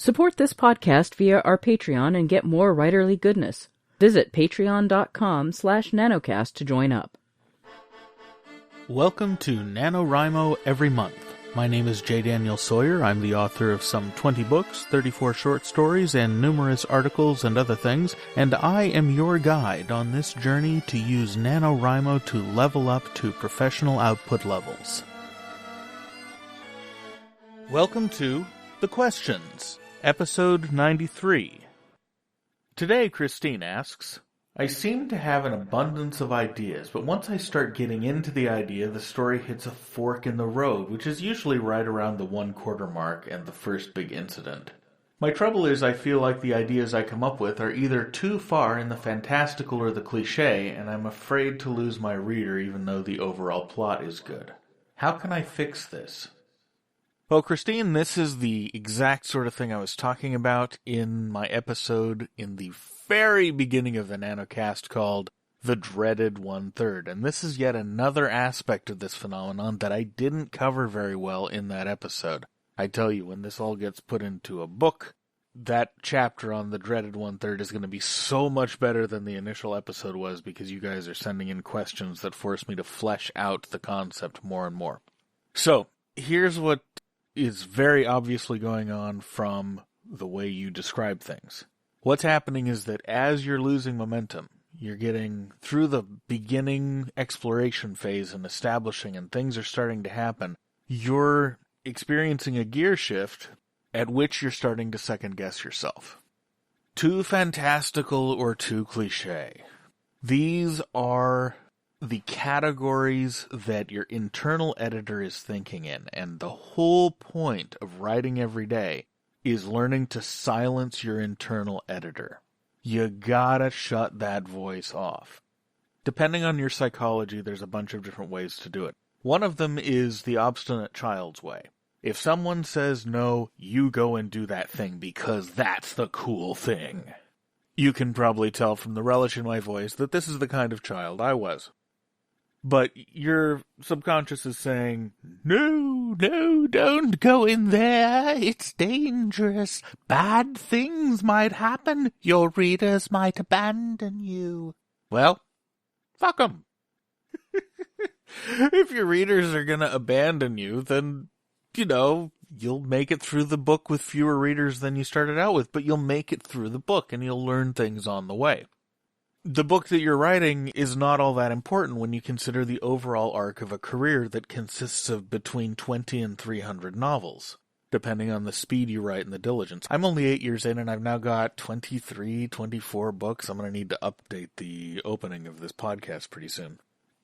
Support this podcast via our Patreon and get more writerly goodness. Visit patreon.com/nanocast to join up. Welcome to NaNoWriMo Every Month. My name is J. Daniel Sawyer. I'm the author of some 20 books, 34 short stories, and numerous articles and other things, and I am your guide on this journey to use NaNoWriMo to level up to professional output levels. Welcome to The Questions, Episode 93. Today, Krysteen asks, I seem to have an abundance of ideas, but once I start getting into the idea, the story hits a fork in the road, which is usually right around the 1/4 mark and the first big incident. My trouble is I feel like the ideas I come up with are either too far in the fantastical or the cliché, and I'm afraid to lose my reader even though the overall plot is good. How can I fix this? Well, Krysteen, this is the exact sort of thing I was talking about in my episode in the very beginning of the NanoCast called The Dreaded One-Third, and this is yet another aspect of this phenomenon that I didn't cover very well in that episode. I tell you, when this all gets put into a book, that chapter on The Dreaded One-Third is going to be so much better than the initial episode was because you guys are sending in questions that force me to flesh out the concept more and more. So, here's what is very obviously going on from the way you describe things. What's happening is that as you're losing momentum, you're getting through the beginning exploration phase and establishing, and things are starting to happen, you're experiencing a gear shift at which you're starting to second-guess yourself. Too fantastical or too cliché. These are the categories that your internal editor is thinking in, and the whole point of writing every day is learning to silence your internal editor. You gotta shut that voice off. Depending on your psychology, there's a bunch of different ways to do it. One of them is the obstinate child's way. If someone says no, you go and do that thing because that's the cool thing. You can probably tell from the relish in my voice that this is the kind of child I was. But your subconscious is saying, no, don't go in there. It's dangerous. Bad things might happen. Your readers might abandon you. Well, fuck them. If your readers are going to abandon you, then, you'll make it through the book with fewer readers than you started out with, but you'll make it through the book and you'll learn things on the way. The book that you're writing is not all that important when you consider the overall arc of a career that consists of between 20 and 300 novels, depending on the speed you write and the diligence. I'm only 8 years in, and I've now got 23, 24 books. I'm going to need to update the opening of this podcast pretty soon.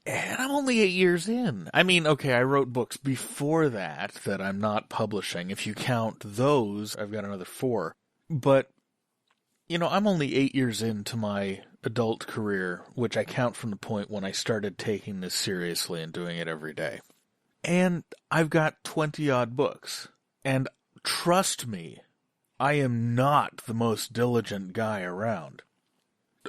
And I'm only 8 years in. I mean, okay, I wrote books before that I'm not publishing. If you count those, I've got another 4. But, I'm only 8 years into my adult career, which I count from the point when I started taking this seriously and doing it every day. And I've got 20-odd books. And trust me, I am not the most diligent guy around.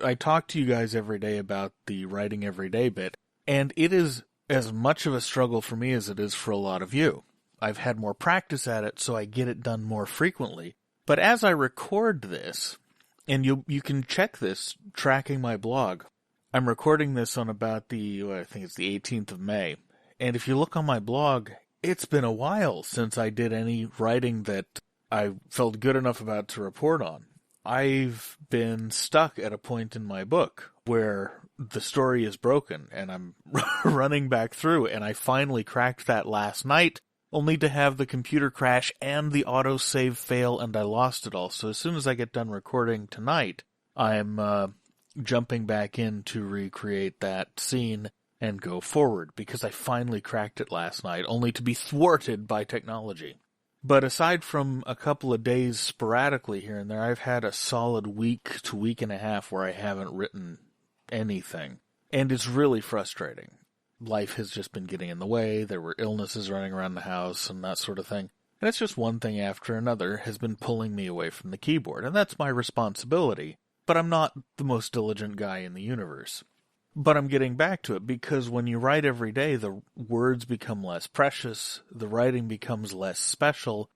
I talk to you guys every day about the writing every day bit, and it is as much of a struggle for me as it is for a lot of you. I've had more practice at it, so I get it done more frequently. But as I record this, and you can check this tracking my blog. I'm recording this on about I think it's the 18th of May. And if you look on my blog, it's been a while since I did any writing that I felt good enough about to report on. I've been stuck at a point in my book where the story is broken and I'm running back through, and I finally cracked that last night, only to have the computer crash and the autosave fail, and I lost it all. So as soon as I get done recording tonight, I'm jumping back in to recreate that scene and go forward, because I finally cracked it last night, only to be thwarted by technology. But aside from a couple of days sporadically here and there, I've had a solid week to week and a half where I haven't written anything. And it's really frustrating. Life has just been getting in the way. There were illnesses running around the house and that sort of thing. And it's just one thing after another has been pulling me away from the keyboard. And that's my responsibility. But I'm not the most diligent guy in the universe. But I'm getting back to it, because when you write every day, the words become less precious, the writing becomes less special.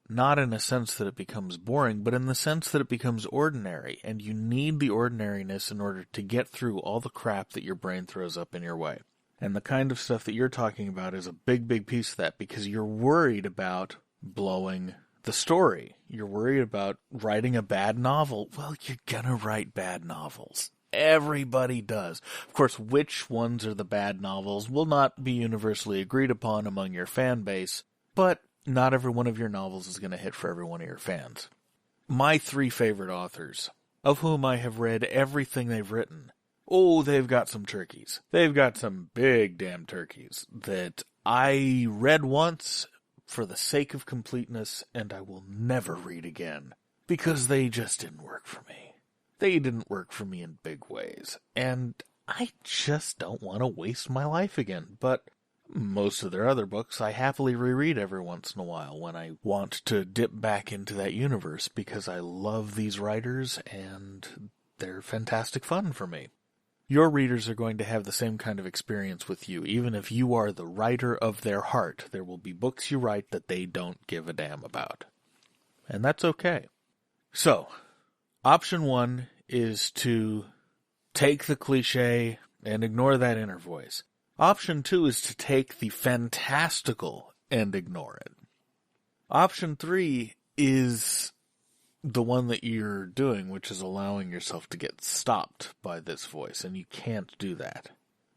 not in a sense that it becomes boring, but in the sense that it becomes ordinary, and you need the ordinariness in order to get through all the crap that your brain throws up in your way. And the kind of stuff that you're talking about is a big, big piece of that, because you're worried about blowing the story. You're worried about writing a bad novel. Well, you're gonna write bad novels. Everybody does. Of course, which ones are the bad novels will not be universally agreed upon among your fan base, but not every one of your novels is going to hit for every one of your fans. My 3 favorite authors, of whom I have read everything they've written, oh, they've got some turkeys. They've got some big damn turkeys that I read once for the sake of completeness, and I will never read again, because they just didn't work for me. They didn't work for me in big ways, and I just don't want to waste my life again. But most of their other books I happily reread every once in a while when I want to dip back into that universe, because I love these writers and they're fantastic fun for me. Your readers are going to have the same kind of experience with you, even if you are the writer of their heart. There will be books you write that they don't give a damn about. And that's okay. So, option 1 is to take the cliche and ignore that inner voice. Option 2 is to take the fantastical and ignore it. Option 3 is the one that you're doing, which is allowing yourself to get stopped by this voice, and you can't do that.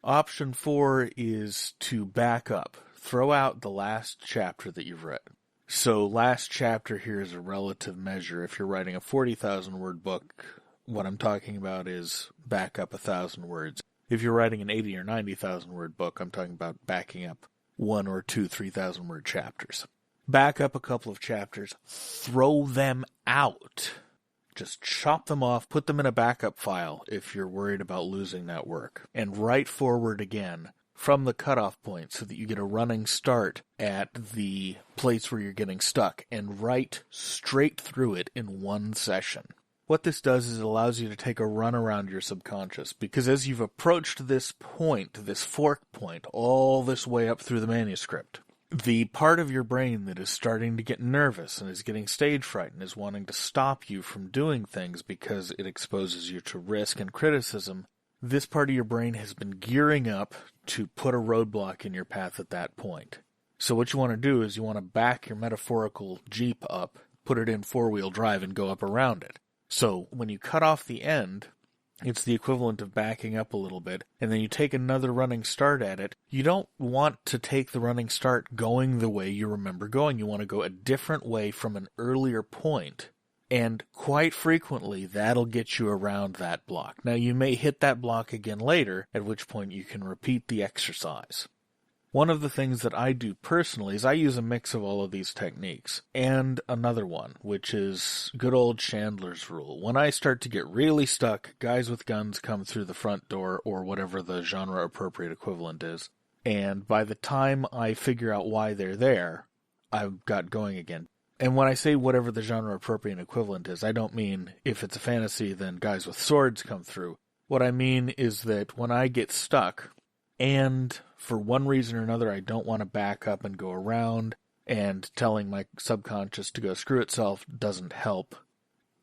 Option 4 is to back up. Throw out the last chapter that you've read. So last chapter here is a relative measure. If you're writing a 40,000 word book, what I'm talking about is back up 1,000 words. If you're writing an 80 or 90,000 word book, I'm talking about backing up 1 or 2, 3,000 word chapters. Back up a couple of chapters, throw them out. Just chop them off, put them in a backup file if you're worried about losing that work, and write forward again from the cutoff point so that you get a running start at the place where you're getting stuck, and write straight through it in one session. What this does is it allows you to take a run around your subconscious, because as you've approached this point, this fork point, all this way up through the manuscript, the part of your brain that is starting to get nervous and is getting stage fright and is wanting to stop you from doing things because it exposes you to risk and criticism, this part of your brain has been gearing up to put a roadblock in your path at that point. So what you want to do is you want to back your metaphorical Jeep up, put it in 4-wheel drive, and go up around it. So when you cut off the end, it's the equivalent of backing up a little bit, and then you take another running start at it. You don't want to take the running start going the way you remember going. You want to go a different way from an earlier point, and quite frequently that'll get you around that block. Now you may hit that block again later, at which point you can repeat the exercise. One of the things that I do personally is I use a mix of all of these techniques, and another one, which is good old Chandler's rule. When I start to get really stuck, guys with guns come through the front door, or whatever the genre-appropriate equivalent is, and by the time I figure out why they're there, I've got going again. And when I say whatever the genre-appropriate equivalent is, I don't mean if it's a fantasy, then guys with swords come through. What I mean is that when I get stuck, and for one reason or another I don't want to back up and go around, and telling my subconscious to go screw itself doesn't help,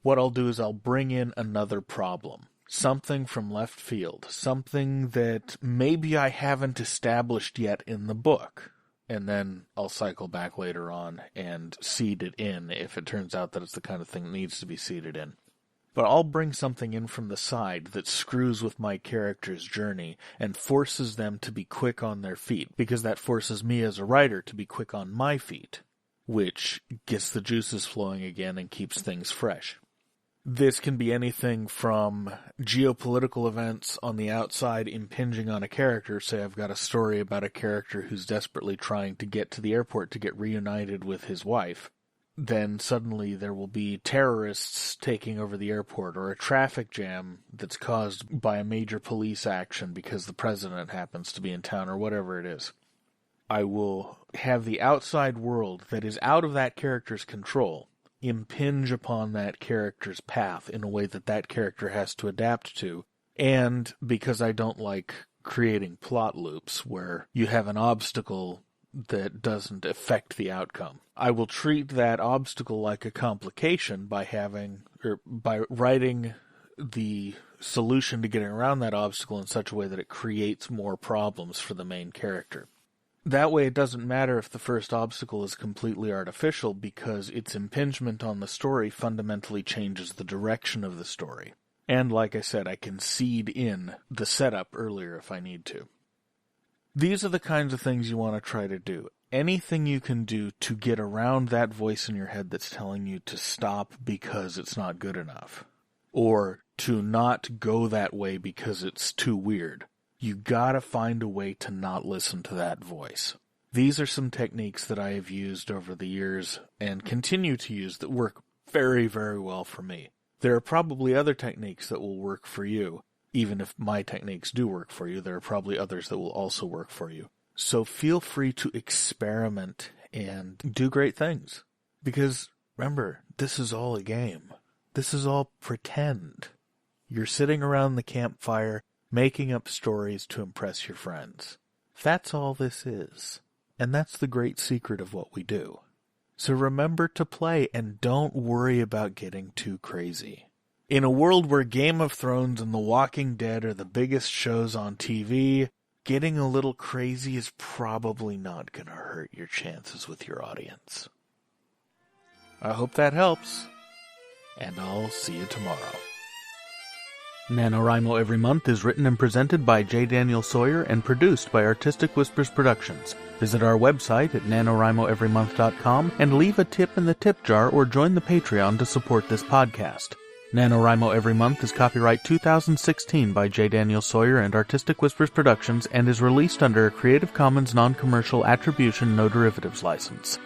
what I'll do is I'll bring in another problem. Something from left field. Something that maybe I haven't established yet in the book. And then I'll cycle back later on and seed it in if it turns out that it's the kind of thing that needs to be seeded in. But I'll bring something in from the side that screws with my character's journey and forces them to be quick on their feet, because that forces me as a writer to be quick on my feet, which gets the juices flowing again and keeps things fresh. This can be anything from geopolitical events on the outside impinging on a character. Say I've got a story about a character who's desperately trying to get to the airport to get reunited with his wife. Then suddenly there will be terrorists taking over the airport, or a traffic jam that's caused by a major police action because the president happens to be in town, or whatever it is. I will have the outside world that is out of that character's control impinge upon that character's path in a way that that character has to adapt to. And because I don't like creating plot loops where you have an obstacle that doesn't affect the outcome. I will treat that obstacle like a complication by writing the solution to getting around that obstacle in such a way that it creates more problems for the main character. That way it doesn't matter if the first obstacle is completely artificial, because its impingement on the story fundamentally changes the direction of the story. And like I said, I can seed in the setup earlier if I need to. These are the kinds of things you want to try to do. Anything you can do to get around that voice in your head that's telling you to stop because it's not good enough, or to not go that way because it's too weird. You gotta find a way to not listen to that voice. These are some techniques that I have used over the years and continue to use that work very, very well for me. There are probably other techniques that will work for you. Even if my techniques do work for you, there are probably others that will also work for you. So feel free to experiment and do great things. Because remember, this is all a game. This is all pretend. You're sitting around the campfire, making up stories to impress your friends. That's all this is. And that's the great secret of what we do. So remember to play and don't worry about getting too crazy. In a world where Game of Thrones and The Walking Dead are the biggest shows on TV, getting a little crazy is probably not going to hurt your chances with your audience. I hope that helps, and I'll see you tomorrow. NaNoWriMo Every Month is written and presented by J. Daniel Sawyer and produced by Artistic Whispers Productions. Visit our website at nanowrimoeverymonth.com and leave a tip in the tip jar or join the Patreon to support this podcast. NaNoWriMo Every Month is copyright 2016 by J. Daniel Sawyer and Artistic Whispers Productions and is released under a Creative Commons Non-Commercial Attribution No Derivatives license.